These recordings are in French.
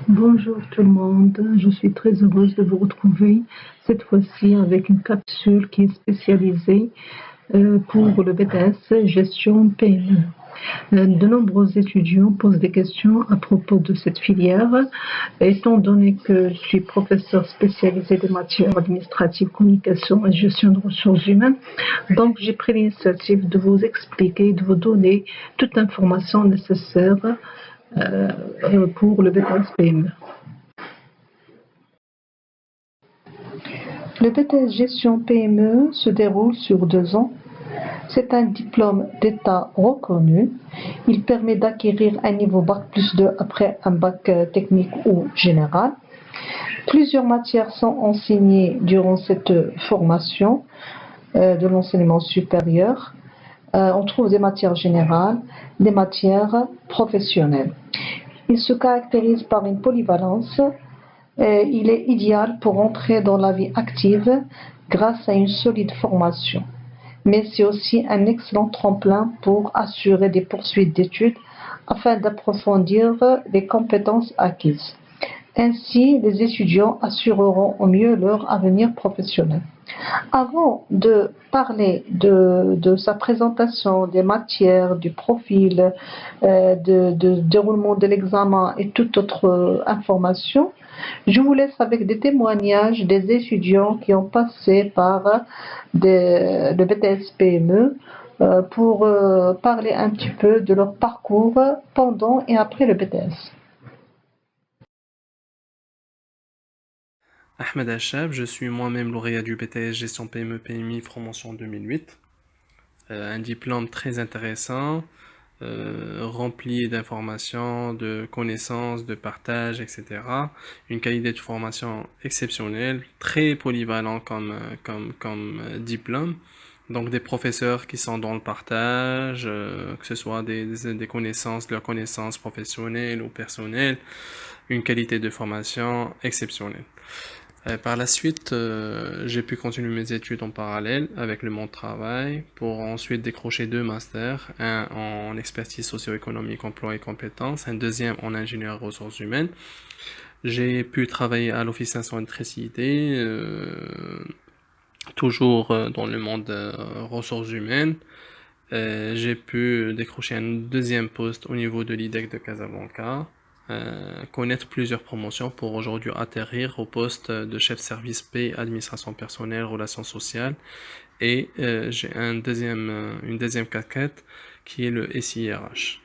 Bonjour tout le monde, je suis très heureuse de vous retrouver cette fois-ci avec une capsule qui est spécialisée pour le BTS Gestion PME. De nombreux étudiants posent des questions à propos de cette filière. Étant donné que je suis professeur spécialisé des matières administratives, communication et gestion de ressources humaines, donc j'ai pris l'initiative de vous expliquer, de vous donner toute information nécessaire pour le BTS PME. Le BTS Gestion PME se déroule sur 2 ans. C'est un diplôme d'État reconnu. Il permet d'acquérir un niveau Bac+2 après un bac technique ou général. Plusieurs matières sont enseignées durant cette formation de l'enseignement supérieur. On trouve des matières générales, des matières professionnelles. Il se caractérise par une polyvalence. Il est idéal pour entrer dans la vie active grâce à une solide formation. Mais c'est aussi un excellent tremplin pour assurer des poursuites d'études afin d'approfondir les compétences acquises. Ainsi, les étudiants assureront au mieux leur avenir professionnel. Avant de parler de sa présentation, des matières, du profil, de déroulement de l'examen et toute autre information, je vous laisse avec des témoignages des étudiants qui ont passé par le BTS PME pour parler un petit peu de leur parcours pendant et après le BTS. Ahmed Achab, je suis moi-même lauréat du BTS Gestion PME PMI promotion 2008. Un diplôme très intéressant, rempli d'informations, de connaissances, de partage, etc. Une qualité de formation exceptionnelle, très polyvalent comme diplôme. Donc des professeurs qui sont dans le partage, que ce soit des connaissances, de leurs connaissances professionnelles ou personnelles, une qualité de formation exceptionnelle. Par la suite, j'ai pu continuer mes études en parallèle avec le monde du travail pour ensuite décrocher 2 masters, un en expertise socio-économique, emploi et compétences, un deuxième en ingénieur ressources humaines. J'ai pu travailler à l'Office national d'électricité, toujours dans le monde ressources humaines. J'ai pu décrocher un deuxième poste au niveau de l'IDEC de Casablanca, connaître plusieurs promotions pour aujourd'hui atterrir au poste de chef service paix, administration personnelle, relations sociales. Et j'ai une deuxième casquette qui est le SIRH.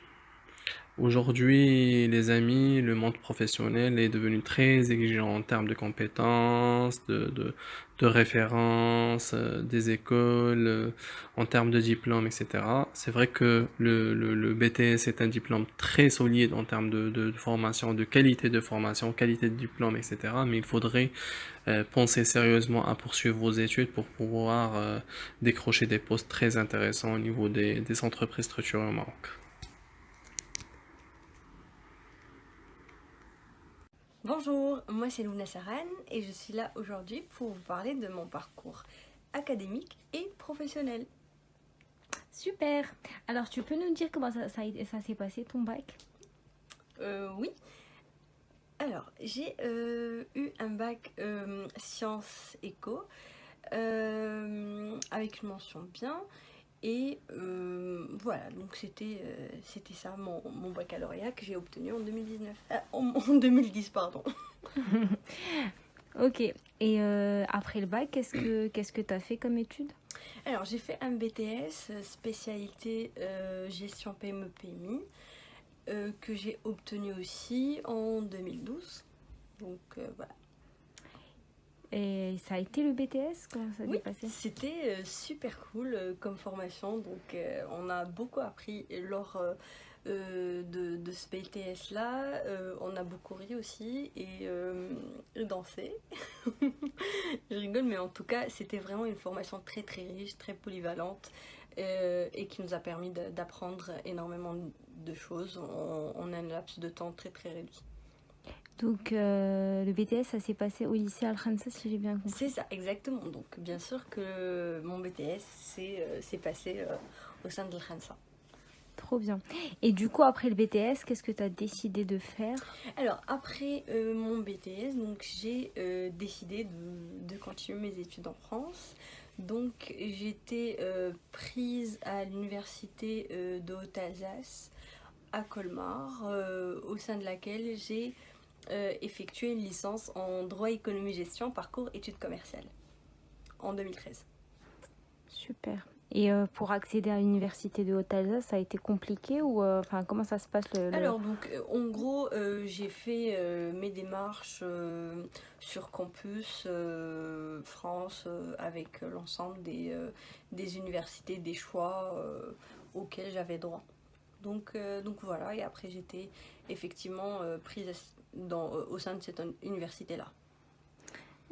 Aujourd'hui, les amis, le monde professionnel est devenu très exigeant en termes de compétences, de références, des écoles, en termes de diplômes, etc. C'est vrai que le BTS est un diplôme très solide en termes de formation, de formation, qualité de diplôme, etc. Mais il faudrait penser sérieusement à poursuivre vos études pour pouvoir décrocher des postes très intéressants au niveau des entreprises structurées au Maroc. Bonjour, moi c'est Louna Saran et je suis là aujourd'hui pour vous parler de mon parcours académique et professionnel. Super. Alors, tu peux nous dire comment ça s'est passé ton bac? Oui, alors j'ai eu un bac sciences éco avec une mention bien et voilà, donc c'était ça mon baccalauréat que j'ai obtenu en 2019. En 2010, pardon. Ok. Et après le bac, qu'est-ce que tu as fait comme étude? Alors j'ai fait un BTS spécialité gestion PME PMI que j'ai obtenu aussi en 2012. Donc voilà. Et ça a été le BTS? Comment ça s'est passé? C'était super cool comme formation. Donc on a beaucoup appris lors de ce BTS là. On a beaucoup ri aussi et dansé. Je rigole, mais en tout cas, c'était vraiment une formation très très riche, très polyvalente et qui nous a permis d'apprendre énormément de choses en un laps de temps très très réduit. Donc, le BTS, ça s'est passé au lycée Al-Khansa, si j'ai bien compris. C'est ça, exactement. Donc, bien sûr que mon BTS s'est passé au sein de l'Al-Khansa. Trop bien. Et du coup, après le BTS, qu'est-ce que tu as décidé de faire? Alors, après mon BTS, donc j'ai décidé de continuer mes études en France. Donc, j'étais prise à l'université de Haute-Alsace à Colmar, au sein de laquelle j'ai effectué une licence en droit, économie, gestion, parcours études commerciales en 2013. Super. Et pour accéder à l'université de Haute-Alsace, ça a été compliqué ou enfin comment ça se passe Alors donc en gros j'ai fait mes démarches sur campus France avec l'ensemble des universités, des choix auxquels j'avais droit. Donc voilà, et après j'étais effectivement prise au sein de cette université-là.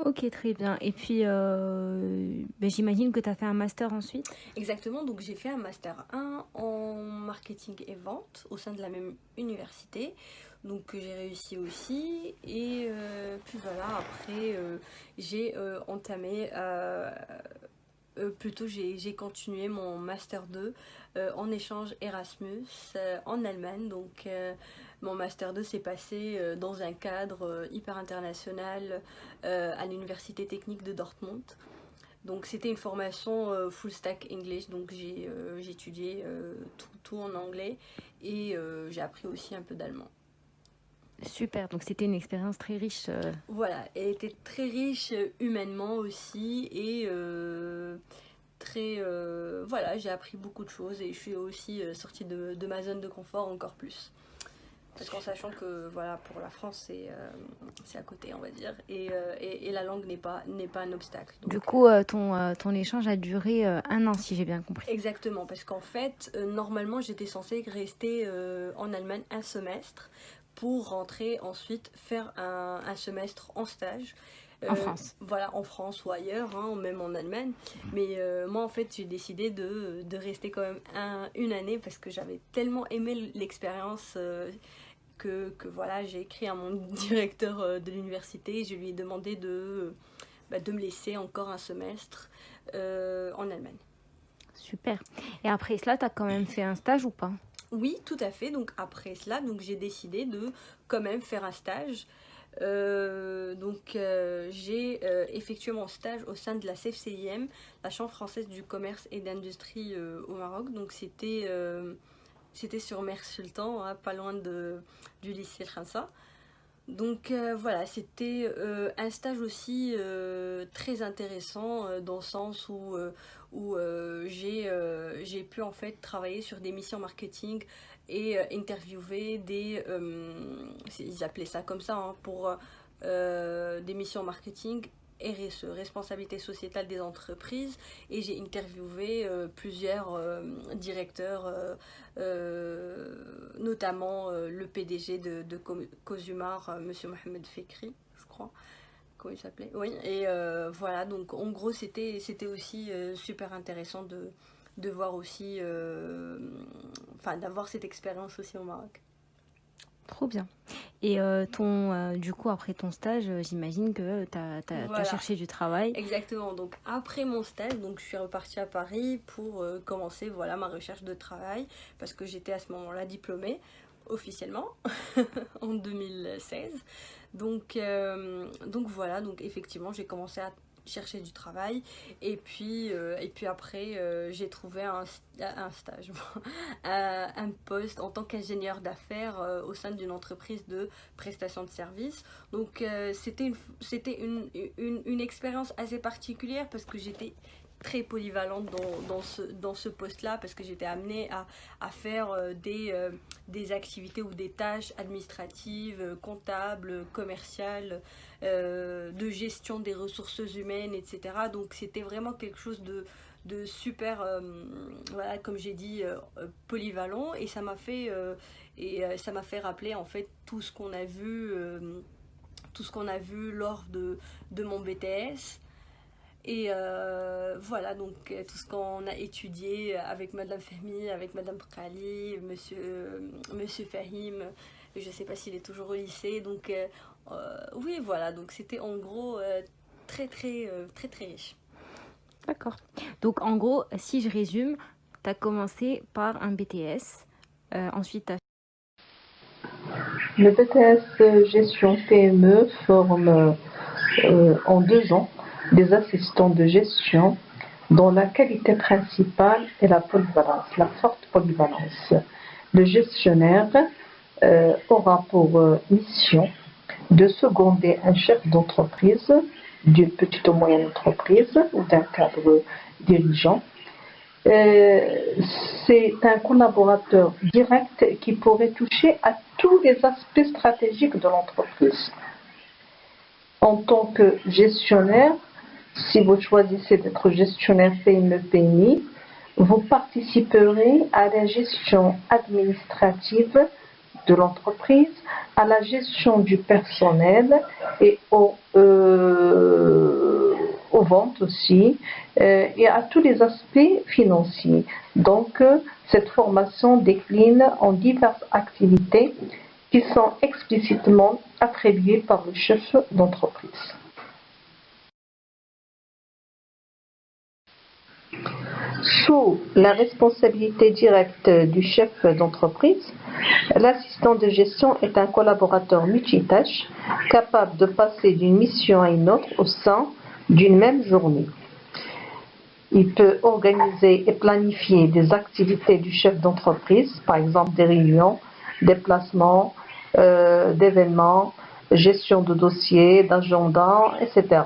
Ok, très bien. Et puis, ben, j'imagine que tu as fait un master ensuite. Exactement, donc j'ai fait un master 1 en marketing et vente au sein de la même université, donc que j'ai réussi aussi. Et puis voilà, après j'ai entamé, plutôt j'ai continué mon master 2 en échange Erasmus en Allemagne. Donc mon master 2 s'est passé dans un cadre hyper international à l'université technique de Dortmund. Donc c'était une formation full stack English, donc j'ai étudié tout en anglais et j'ai appris aussi un peu d'allemand. Super, donc c'était une expérience très riche. Voilà, elle était très riche humainement aussi et très... voilà, j'ai appris beaucoup de choses et je suis aussi sortie de ma zone de confort encore plus. Parce qu'en sachant que voilà, pour la France, c'est à côté, on va dire, et la langue n'est pas un obstacle. Donc, Du coup, ton échange a duré 1 an, si j'ai bien compris. exactement, parce qu'en fait, normalement, j'étais censée rester en Allemagne un semestre pour rentrer ensuite faire un semestre en stage. En France. Voilà, en France ou ailleurs, hein, même en Allemagne. Mais moi, en fait, j'ai décidé de rester quand même une année parce que j'avais tellement aimé l'expérience que voilà, j'ai écrit à mon directeur de l'université. Je lui ai demandé de me laisser encore un semestre en Allemagne. Super. Et après cela, tu as quand même fait un stage ou pas? Oui, tout à fait. Donc après cela, donc j'ai décidé de quand même faire un stage. J'ai effectué mon stage au sein de la CFCIM, la Chambre française du commerce et d'industrie au Maroc. Donc c'était sur Mers Sultan, hein, pas loin du lycée Khansa. Donc voilà, c'était un stage aussi très intéressant dans le sens où j'ai pu en fait travailler sur des missions marketing et interviewer ils appelaient ça comme ça, hein, pour des missions marketing RSE, responsabilité sociétale des entreprises, et j'ai interviewé plusieurs directeurs, notamment le PDG de Cosumar, Monsieur Mohamed Fekri, je crois, comment il s'appelait. Oui, et voilà, donc en gros c'était aussi super intéressant de voir aussi, d'avoir cette expérience aussi au Maroc. Trop bien. Et du coup, après ton stage, j'imagine que tu as Voilà. cherché du travail. Exactement, donc après mon stage, donc je suis repartie à Paris pour commencer voilà, ma recherche de travail parce que j'étais à ce moment-là diplômée officiellement en 2016. Donc voilà, donc effectivement j'ai commencé à chercher du travail et puis après j'ai trouvé un stage, un poste en tant qu'ingénieur d'affaires au sein d'une entreprise de prestation de services. Donc c'était une expérience assez particulière parce que j'étais très polyvalente dans ce poste-là parce que j'étais amenée à faire des activités ou des tâches administratives, comptables, commerciales, de gestion des ressources humaines, etc. Donc c'était vraiment quelque chose de super, voilà, comme j'ai dit, polyvalent, et ça m'a fait rappeler en fait tout ce qu'on a vu lors de mon BTS. Et voilà, donc tout ce qu'on a étudié avec Madame Fahmi, avec Madame Khali, Monsieur Fahim, je ne sais pas s'il est toujours au lycée. Donc oui, voilà, donc c'était en gros très riche. D'accord. Donc en gros, si je résume, tu as commencé par un BTS ensuite Le BTS Gestion PME forme en 2 ans des assistants de gestion dont la qualité principale est la polyvalence, la forte polyvalence. Le gestionnaire aura pour mission de seconder un chef d'entreprise, d'une petite ou moyenne entreprise ou d'un cadre dirigeant. C'est un collaborateur direct qui pourrait toucher à tous les aspects stratégiques de l'entreprise. En tant que gestionnaire, si vous choisissez d'être gestionnaire PME-PMI, vous participerez à la gestion administrative de l'entreprise, à la gestion du personnel et aux ventes aussi, et à tous les aspects financiers. Donc, cette formation décline en diverses activités qui sont explicitement attribuées par le chef d'entreprise. Sous la responsabilité directe du chef d'entreprise, l'assistant de gestion est un collaborateur multitâche capable de passer d'une mission à une autre au sein d'une même journée. Il peut organiser et planifier des activités du chef d'entreprise, par exemple des réunions, déplacements, d'événements, gestion de dossiers, d'agenda, etc.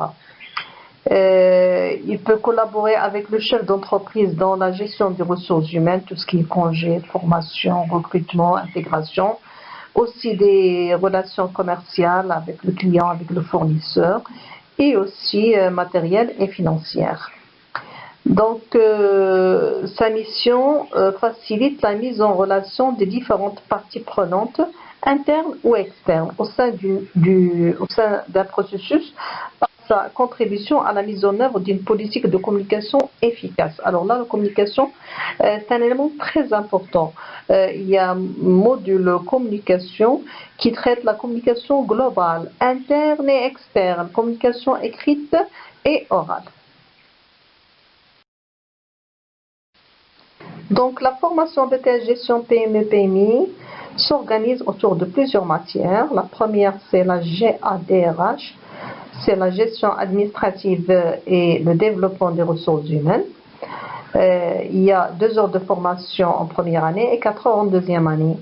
Il peut collaborer avec le chef d'entreprise dans la gestion des ressources humaines, tout ce qui est congé, formation, recrutement, intégration, aussi des relations commerciales avec le client, avec le fournisseur, et aussi matérielles et financières. Donc, sa mission facilite la mise en relation des différentes parties prenantes, internes ou externes, au sein d'un processus, par sa contribution à la mise en œuvre d'une politique de communication efficace. Alors là, la communication, c'est un élément très important. Il y a un module communication qui traite la communication globale, interne et externe, communication écrite et orale. Donc, la formation BTS Gestion PME-PMI s'organise autour de plusieurs matières. La première, c'est la GADRH, c'est la gestion administrative et le développement des ressources humaines. Il y a 2 heures de formation en première année et 4 heures en deuxième année.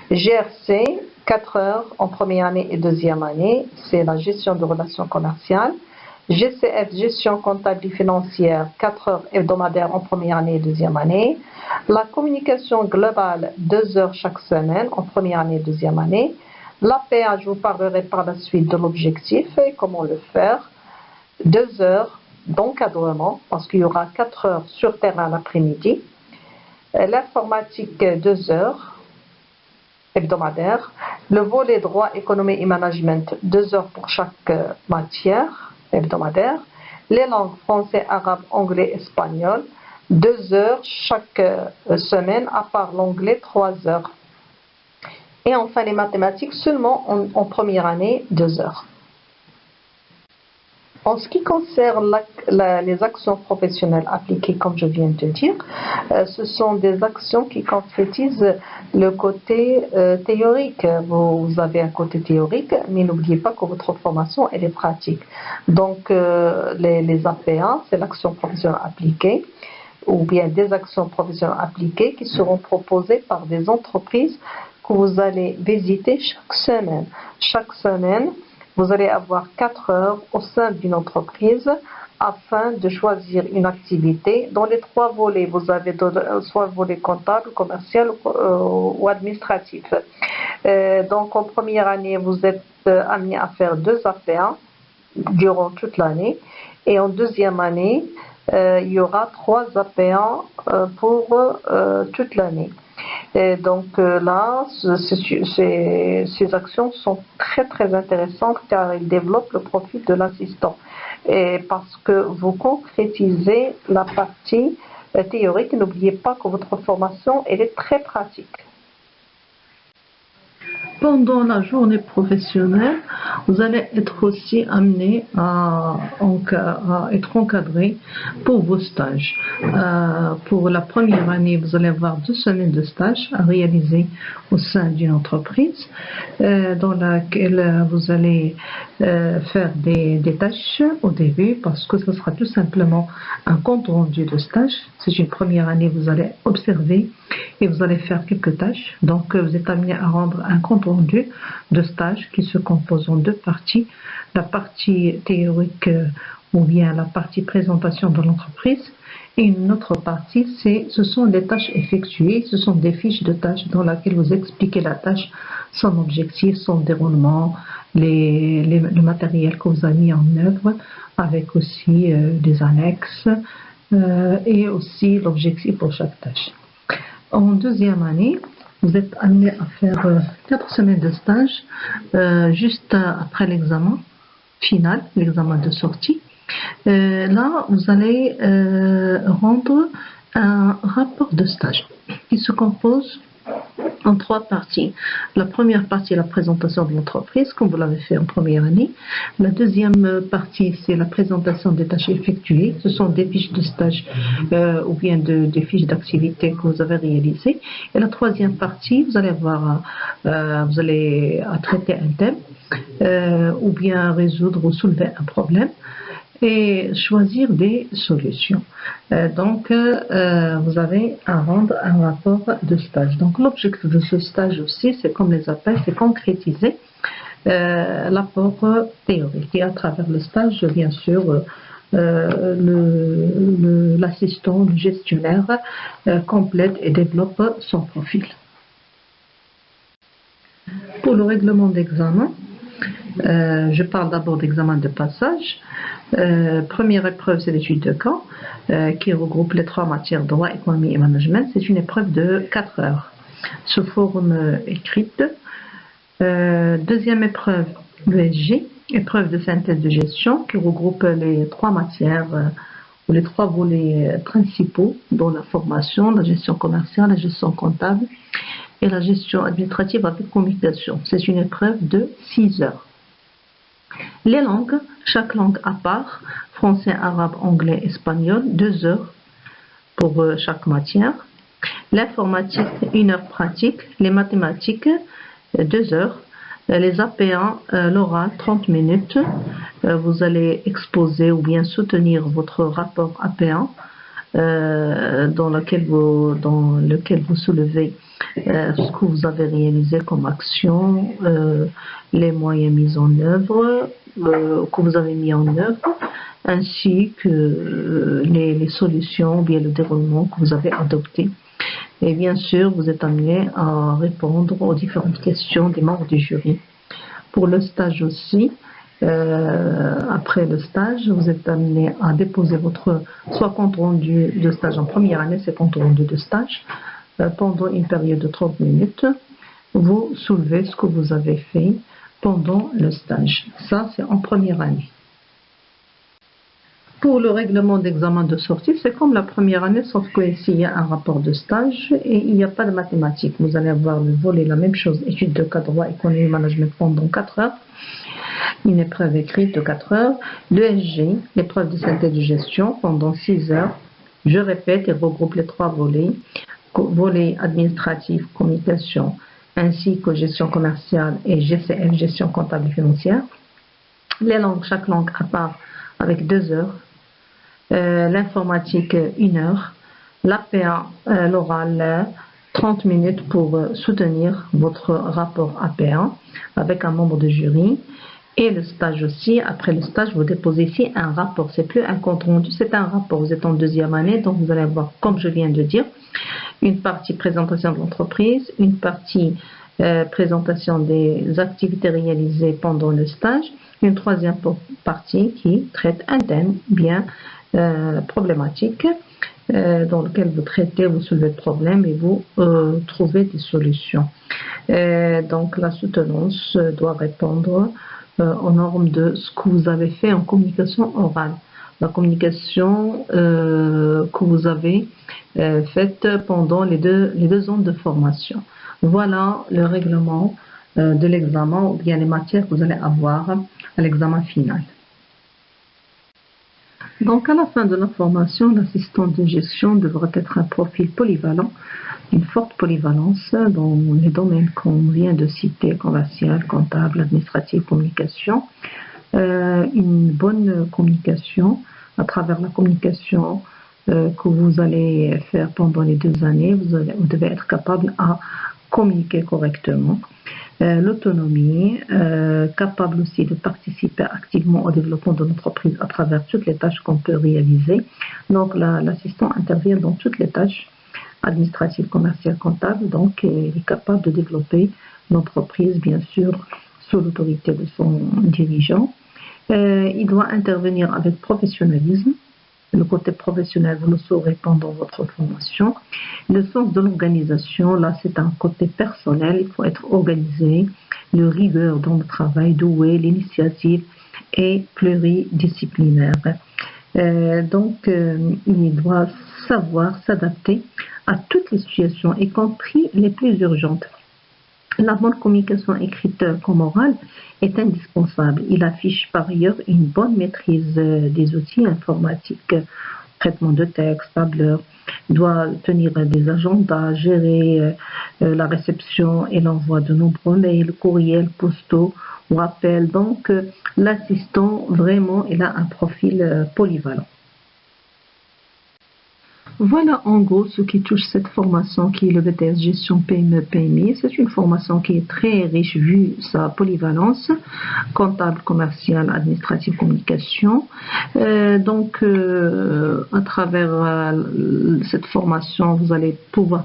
GRC, 4 heures en première année et deuxième année, c'est la gestion de relations commerciales. GCF, gestion comptable et financière, 4 heures hebdomadaires en première année et deuxième année. La communication globale, 2 heures chaque semaine en première année et deuxième année. L'APA, je vous parlerai par la suite de l'objectif et comment le faire. 2 heures d'encadrement, parce qu'il y aura 4 heures sur terrain l'après-midi. L'informatique, 2 heures hebdomadaires. Le volet droit, économie et management, 2 heures pour chaque matière hebdomadaire. Les langues français, arabe, anglais, espagnol, 2 heures chaque semaine, à part l'anglais, 3 heures. Et enfin les mathématiques seulement en première année, 2 heures. En ce qui concerne les actions professionnelles appliquées, comme je viens de dire, ce sont des actions qui concrétisent le côté théorique. Vous avez un côté théorique, mais n'oubliez pas que votre formation, elle est pratique. Donc, les APA, c'est l'action professionnelle appliquée, ou bien des actions professionnelles appliquées qui seront proposées par des entreprises que vous allez visiter chaque semaine. Chaque semaine, vous allez avoir 4 heures au sein d'une entreprise afin de choisir une activité. Dans les 3 volets, vous avez soit volet comptable, commercial ou administratif. Donc en première année, vous êtes amené à faire 2 APA durant toute l'année. Et en deuxième année, il y aura 3 APA pour toute l'année. Et donc là, ces actions sont très très intéressantes car elles développent le profil de l'assistant. Et parce que vous concrétisez la partie théorique, n'oubliez pas que votre formation elle est très pratique. Pendant la journée professionnelle, vous allez être aussi amené à être encadré pour vos stages. Pour la première année, vous allez avoir 2 semaines de stage à réaliser au sein d'une entreprise dans laquelle vous allez faire des tâches au début parce que ce sera tout simplement un compte rendu de stage. C'est une première année, vous allez observer et vous allez faire quelques tâches. Donc vous êtes amené à rendre un compte rendu de stage qui se compose en 2 parties. La partie théorique ou bien la partie présentation de l'entreprise et une autre partie, ce sont des tâches effectuées, ce sont des fiches de tâches dans lesquelles vous expliquez la tâche, son objectif, son déroulement, le matériel que vous avez mis en œuvre avec aussi des annexes et aussi l'objectif pour chaque tâche. En deuxième année, vous êtes amené à faire 4 semaines de stage juste après l'examen final, l'examen de sortie. Là, vous allez rendre un rapport de stage qui se compose en 3 parties. La première partie est la présentation de l'entreprise, comme vous l'avez fait en première année. La deuxième partie, c'est la présentation des tâches effectuées. Ce sont des fiches de stage ou bien des fiches d'activité que vous avez réalisées. Et la troisième partie, vous allez avoir, vous allez traiter un thème ou bien résoudre ou soulever un problème et choisir des solutions. Donc, vous avez à rendre un rapport de stage. Donc, l'objectif de ce stage aussi, c'est comme les appels, c'est concrétiser l'apport théorique. Et à travers le stage, bien sûr, l'assistant, le gestionnaire complète et développe son profil. Pour le règlement d'examen, je parle d'abord d'examen de passage. Première épreuve, c'est l'étude de cas qui regroupe les 3 matières droit, économie et management. C'est une épreuve de 4 heures sous forme écrite. Deuxième épreuve, l'ESG, épreuve de synthèse de gestion qui regroupe les 3 matières ou les 3 volets principaux dont la formation, la gestion commerciale, la gestion comptable et la gestion administrative avec communication. C'est une épreuve de 6 heures. Les langues, chaque langue à part, français, arabe, anglais, espagnol, 2 heures pour chaque matière. L'informatique, 1 heure pratique. Les mathématiques, 2 heures. Les APA, l'oral, 30 minutes. Vous allez exposer ou bien soutenir votre rapport APA dans lequel vous soulevez ce que vous avez réalisé comme action, les moyens mis en œuvre, que vous avez mis en œuvre, ainsi que les solutions ou bien le déroulement que vous avez adopté. Et bien sûr, vous êtes amené à répondre aux différentes questions des membres du jury. Pour le stage aussi, après le stage, vous êtes amené à déposer votre soit compte rendu de stage en première année, c'est compte rendu de stage, pendant une période de 30 minutes. Vous soulevez ce que vous avez fait pendant le stage. Ça, c'est en première année. Pour le règlement d'examen de sortie, c'est comme la première année, sauf qu'ici, il y a un rapport de stage et il n'y a pas de mathématiques. Vous allez avoir le volet, la même chose, études de cas, droit, économie, management pendant 4 heures. Une épreuve écrite de 4 heures. L'ESG, l'épreuve de synthèse de gestion pendant 6 heures. Je répète et regroupe les 3 volets. Volet administratif, communication, ainsi que gestion commerciale et GCF, gestion comptable et financière. Les langues, chaque langue à part avec 2 heures. L'informatique, 1 heure. L'APA, l'oral, 30 minutes pour soutenir votre rapport APA avec un membre de jury. Et le stage aussi, après le stage, vous déposez ici un rapport. C'est plus un compte rendu, c'est un rapport. Vous êtes en 2e année, donc vous allez avoir, comme je viens de dire, une partie présentation de l'entreprise, une partie présentation des activités réalisées pendant le stage, une 3e partie qui traite un thème bien problématique dans lequel vous traitez, vous soulevez le problème et vous trouvez des solutions. Donc la soutenance doit répondre aux normes de ce que vous avez fait en communication orale. La communication que vous avez faite pendant les deux ans de formation. Voilà le règlement de l'examen ou bien les matières que vous allez avoir à l'examen final. Donc, à la fin de la formation, l'assistant de gestion devra être un profil polyvalent, une forte polyvalence dans les domaines qu'on vient de citer, commercial, comptable, administratif, communication, une bonne communication à travers la communication que vous allez faire pendant les 2 années. Vous devez être capable à communiquer correctement. L'autonomie, capable aussi de participer activement au développement de l'entreprise à travers toutes les tâches qu'on peut réaliser. Donc l'assistant intervient dans toutes les tâches administratives, commerciales, comptables, donc il est capable de développer l'entreprise, bien sûr, sous l'autorité de son dirigeant. Il doit intervenir avec professionnalisme. Le côté professionnel, vous le saurez pendant votre formation. Le sens de l'organisation, là, c'est un côté personnel. Il faut être organisé, le rigueur dans le travail, doué, l'initiative et pluridisciplinaire. Donc, il doit savoir s'adapter à toutes les situations, y compris les plus urgentes. La bonne communication écrite comme orale est indispensable. Il affiche par ailleurs une bonne maîtrise des outils informatiques, traitement de texte, tableur. Il doit tenir des agendas, gérer la réception et l'envoi de nombreux mails, courriels, postaux ou appels. Donc, l'assistant, vraiment, il a un profil polyvalent. Voilà en gros ce qui touche cette formation qui est le BTS Gestion PME-PMI. C'est une formation qui est très riche vu sa polyvalence, comptable, commercial, administrative, communication. Donc à travers cette formation, vous allez pouvoir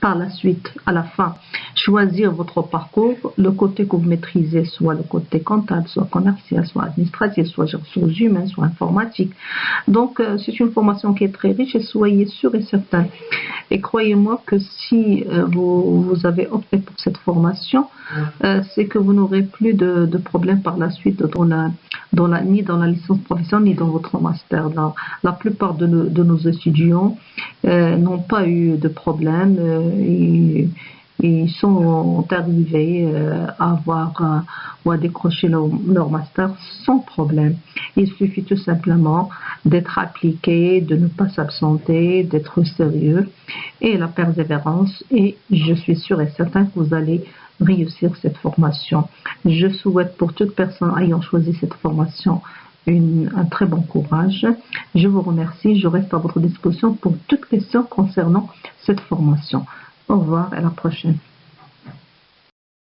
par la suite, à la fin, choisir votre parcours, le côté que vous maîtrisez, soit le côté comptable, soit commercial, soit administratif, soit ressources humaines, soit informatique. Donc, c'est une formation qui est très riche et soyez sûrs et certains. Et croyez-moi que si vous avez opté pour cette formation, c'est que vous n'aurez plus de problèmes par la suite ni dans la licence professionnelle ni dans votre master. La plupart de nos étudiants n'ont pas eu de problème. Ils sont arrivés à avoir ou à décrocher leur master sans problème. Il suffit tout simplement d'être appliqué, de ne pas s'absenter, d'être sérieux et la persévérance. Et je suis sûre et certain que vous allez réussir cette formation. Je souhaite pour toute personne ayant choisi cette formation un très bon courage. Je vous remercie. Je reste à votre disposition pour toute question concernant cette formation. Au revoir et à la prochaine.